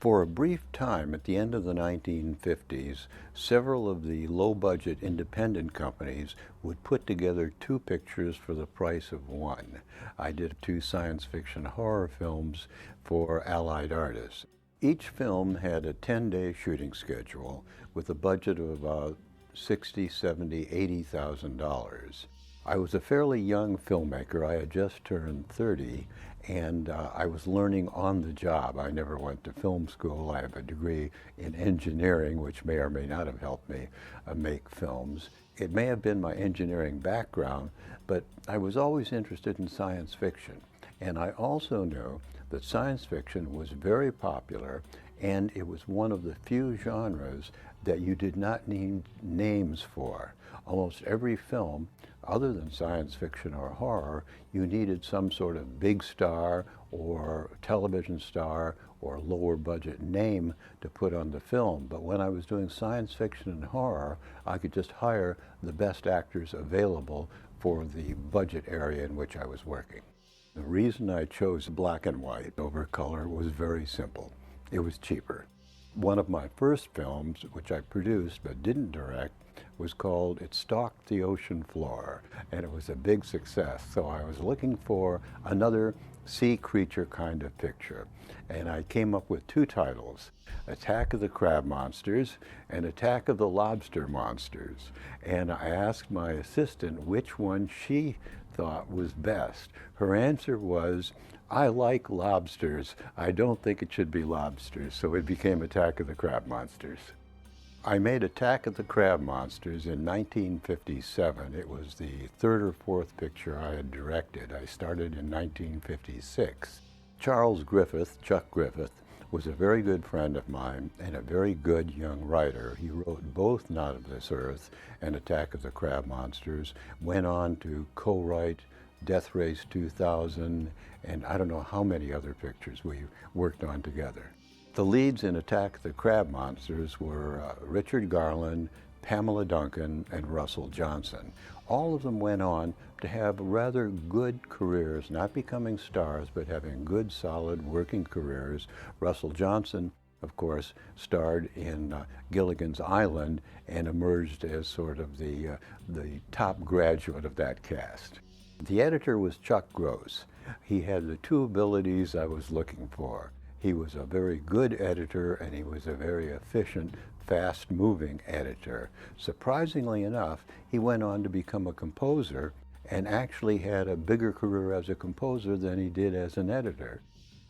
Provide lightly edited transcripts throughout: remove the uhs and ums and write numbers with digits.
For a brief time at the end of the 1950s, several of the low-budget independent companies would put together two pictures for the price of one. I did two science fiction horror films for Allied artists. Each film had a 10-day shooting schedule with a budget of about $60,000, $70,000, $80,000. I was a fairly young filmmaker. I had just turned 30, and I was learning on the job. I never went to film school. I have a degree in engineering, which may or may not have helped me make films. It may have been my engineering background, but I was always interested in science fiction. And I also knew that science fiction was very popular, and it was one of the few genres that you did not need names for. Almost every film, other than science fiction or horror, you needed some sort of big star or television star or lower budget name to put on the film. But when I was doing science fiction and horror, I could just hire the best actors available for the budget area in which I was working. The reason I chose black and white over color was very simple. It was cheaper. One of my first films, which I produced but didn't direct, was called It Stalked the Ocean Floor, and it was a big success. So I was looking for another sea creature kind of picture, and I came up with two titles, Attack of the Crab Monsters and Attack of the Lobster Monsters. And I asked my assistant which one she thought was best. Her answer was, I like lobsters. I don't think it should be lobsters. So it became Attack of the Crab Monsters. I made Attack of the Crab Monsters in 1957. It was the third or fourth picture I had directed. I started in 1956. Charles Griffith, Chuck Griffith, was a very good friend of mine and a very good young writer. He wrote both Not of This Earth and Attack of the Crab Monsters, went on to co-write Death Race 2000, and I don't know how many other pictures we worked on together. The leads in Attack of the Crab Monsters were Richard Garland, Pamela Duncan, and Russell Johnson. All of them went on to have rather good careers, not becoming stars, but having good, solid working careers. Russell Johnson, of course, starred in Gilligan's Island and emerged as sort of the top graduate of that cast. The editor was Chuck Gross. He had the two abilities I was looking for. He was a very good editor, and he was a very efficient, fast-moving editor. Surprisingly enough, he went on to become a composer and actually had a bigger career as a composer than he did as an editor.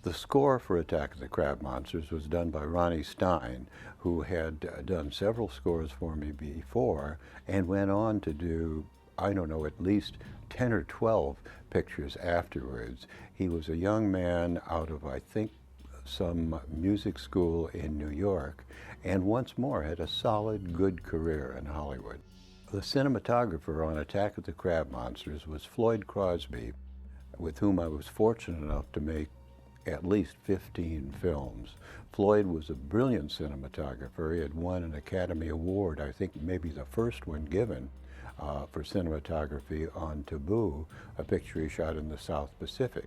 The score for Attack of the Crab Monsters was done by Ronnie Stein, who had done several scores for me before and went on to do, I don't know, at least 10 or 12 pictures afterwards. He was a young man out of, I think, some music school in New York, and once more had a solid, good career in Hollywood. The cinematographer on Attack of the Crab Monsters was Floyd Crosby, with whom I was fortunate enough to make at least 15 films. Floyd was a brilliant cinematographer. He had won an Academy Award, I think maybe the first one given, for cinematography on Taboo, a picture he shot in the South Pacific.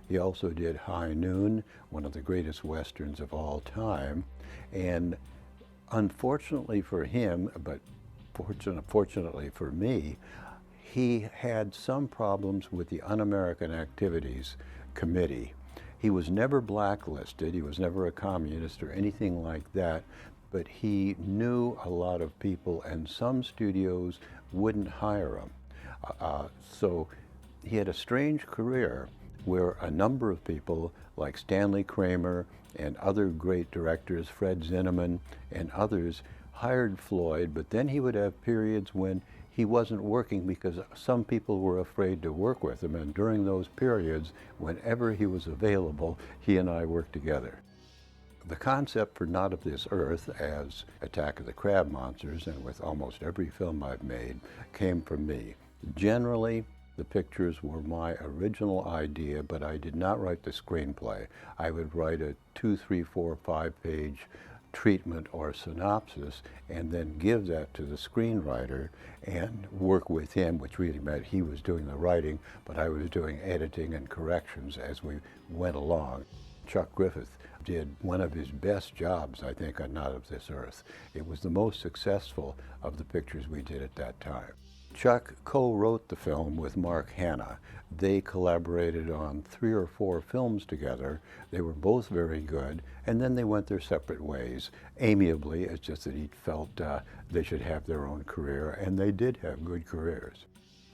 He also did High Noon, one of the greatest westerns of all time, and unfortunately for him, but fortunately for me, he had some problems with the Un-American Activities Committee. He was never blacklisted, he was never a communist or anything like that, but he knew a lot of people, and some studios wouldn't hire him. So he had a strange career where a number of people like Stanley Kramer and other great directors, Fred Zinnemann and others, hired Floyd, but then he would have periods when he wasn't working because some people were afraid to work with him, and during those periods, whenever he was available, he and I worked together. The concept for Not of This Earth as Attack of the Crab Monsters, and with almost every film I've made, came from me. Generally, the pictures were my original idea, but I did not write the screenplay. I would write a 2, 3, 4, 5-page treatment or synopsis and then give that to the screenwriter and work with him, which really meant he was doing the writing, but I was doing editing and corrections as we went along. Chuck Griffith did one of his best jobs, I think, on Not of This Earth. It was the most successful of the pictures we did at that time. Chuck co-wrote the film with Mark Hanna. They collaborated on 3 or 4 films together. They were both very good, and then they went their separate ways. Amiably, it's just that he felt they should have their own career, and they did have good careers.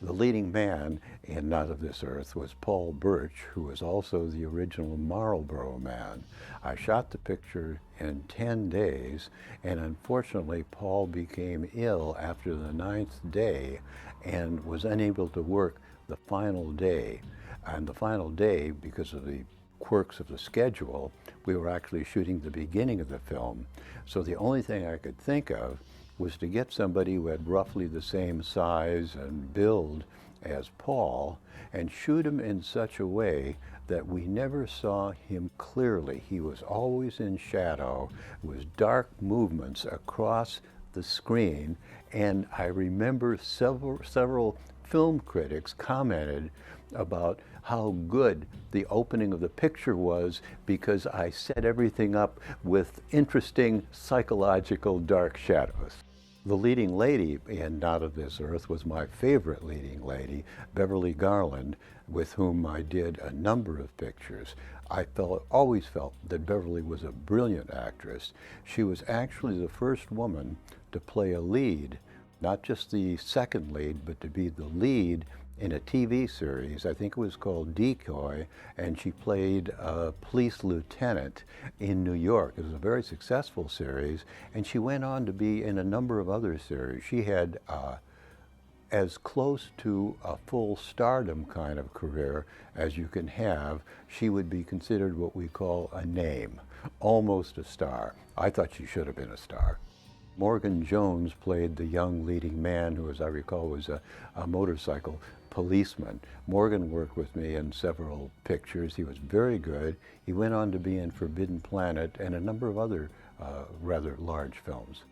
The leading man in Not of This Earth was Paul Birch, who was also the original Marlboro Man. I shot the picture in 10 days, and unfortunately Paul became ill after the 9th day and was unable to work the final day. And the final day, because of the quirks of the schedule, we were actually shooting the beginning of the film. So the only thing I could think of was to get somebody who had roughly the same size and build as Paul and shoot him in such a way that we never saw him clearly. He was always in shadow. It was dark movements across the screen, and I remember several film critics commented about how good the opening of the picture was because I set everything up with interesting psychological dark shadows. The leading lady in Not of This Earth was my favorite leading lady, Beverly Garland, with whom I did a number of pictures. I always felt that Beverly was a brilliant actress. She was actually the first woman to play a lead, not just the second lead, but to be the lead in a TV series. I think it was called Decoy, and she played a police lieutenant in New York. It was a very successful series, and she went on to be in a number of other series. She had as close to a full stardom kind of career as you can have. She would be considered what we call a name, almost a star. I thought she should have been a star. Morgan Jones played the young leading man who, as I recall, was a motorcycle policeman. Morgan worked with me in several pictures. He was very good. He went on to be in Forbidden Planet and a number of other rather large films.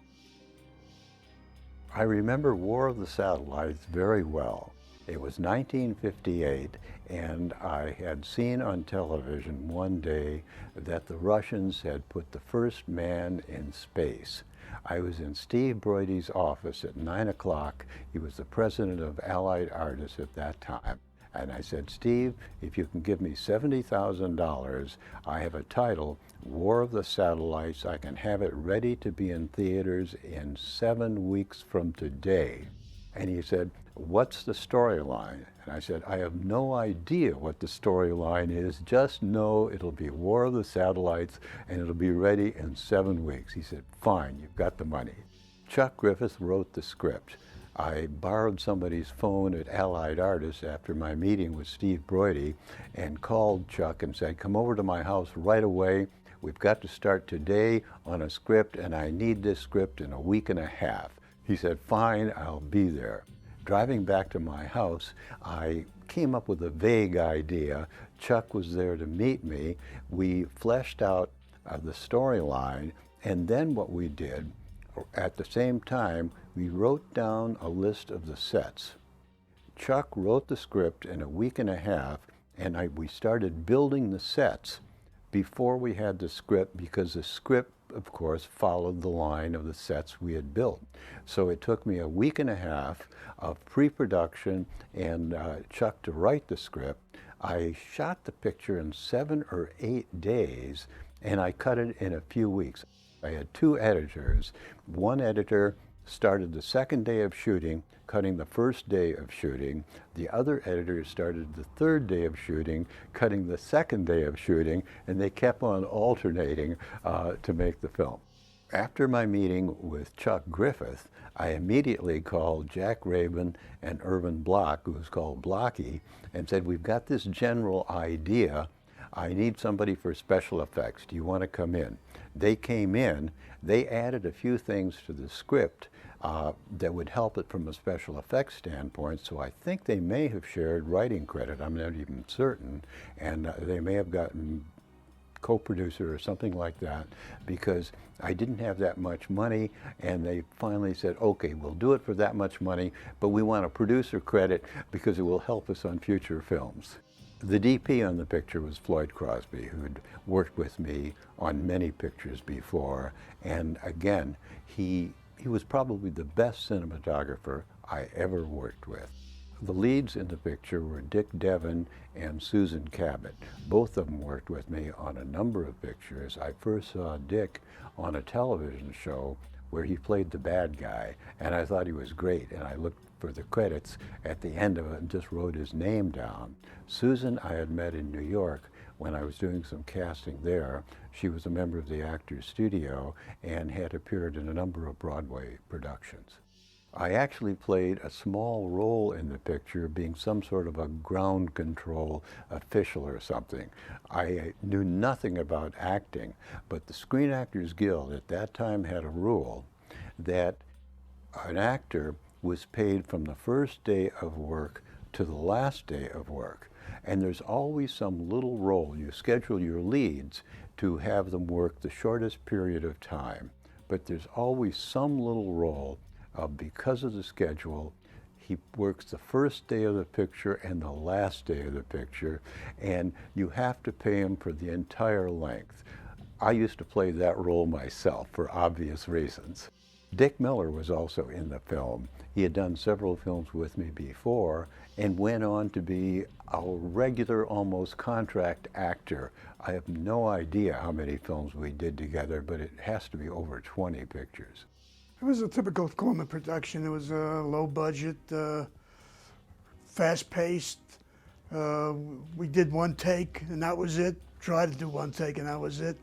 I remember War of the Satellites very well. It was 1958, and I had seen on television one day that the Russians had put the first man in space. I was in Steve Broidy's office at 9 o'clock. He was the president of Allied Artists at that time. And I said, Steve, if you can give me $70,000, I have a title, War of the Satellites. I can have it ready to be in theaters in 7 weeks from today. And he said, what's the storyline? And I said, I have no idea what the storyline is. Just know it'll be War of the Satellites and it'll be ready in 7 weeks. He said, fine, you've got the money. Chuck Griffith wrote the script. I borrowed somebody's phone at Allied Artists after my meeting with Steve Broidy and called Chuck and said, come over to my house right away. We've got to start today on a script, and I need this script in a week and a half. He said, fine, I'll be there. Driving back to my house, I came up with a vague idea. Chuck was there to meet me. We fleshed out the storyline, and then what we did, at the same time, we wrote down a list of the sets. Chuck wrote the script in a week and a half, and we started building the sets before we had the script, because the script, of course, followed the line of the sets we had built. So it took me a week and a half of pre-production and Chuck to write the script. I shot the picture in 7 or 8 days, and I cut it in a few weeks. I had 2 editors. One editor started the second day of shooting, cutting the first day of shooting. The other editor started the third day of shooting, cutting the second day of shooting, and they kept on alternating to make the film. After my meeting with Chuck Griffith, I immediately called Jack Rebane and Irvin Block, who was called Blocky, and said, we've got this general idea. I need somebody for special effects. Do you want to come in? They came in. They added a few things to the script that would help it from a special effects standpoint, so I think they may have shared writing credit. I'm not even certain, and they may have gotten co-producer or something like that, because I didn't have that much money, and they finally said, okay, we'll do it for that much money, but we want a producer credit because it will help us on future films. The DP on the picture was Floyd Crosby, who'd worked with me on many pictures before, and again, he was probably the best cinematographer I ever worked with. The leads in the picture were Dick Devon and Susan Cabot. Both of them worked with me on a number of pictures. I first saw Dick on a television show where he played the bad guy, and I thought he was great, and I looked for the credits at the end of it and just wrote his name down. Susan I had met in New York when I was doing some casting there. She was a member of the Actors Studio and had appeared in a number of Broadway productions. I actually played a small role in the picture, being some sort of a ground control official or something. I knew nothing about acting, but the Screen Actors Guild at that time had a rule that an actor was paid from the first day of work to the last day of work. And there's always some little role. You schedule your leads to have them work the shortest period of time, but there's always some little role because of the schedule. He works the first day of the picture and the last day of the picture, and you have to pay him for the entire length. I used to play that role myself for obvious reasons. Dick Miller was also in the film. He had done several films with me before and went on to be a regular, almost contract actor. I have no idea how many films we did together, but it has to be over 20 pictures. It was a typical Corman production. It was a low budget, fast-paced. We did one take and that was it. Tried to do one take and that was it.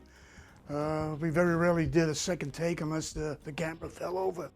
We very rarely did a second take unless the camera fell over.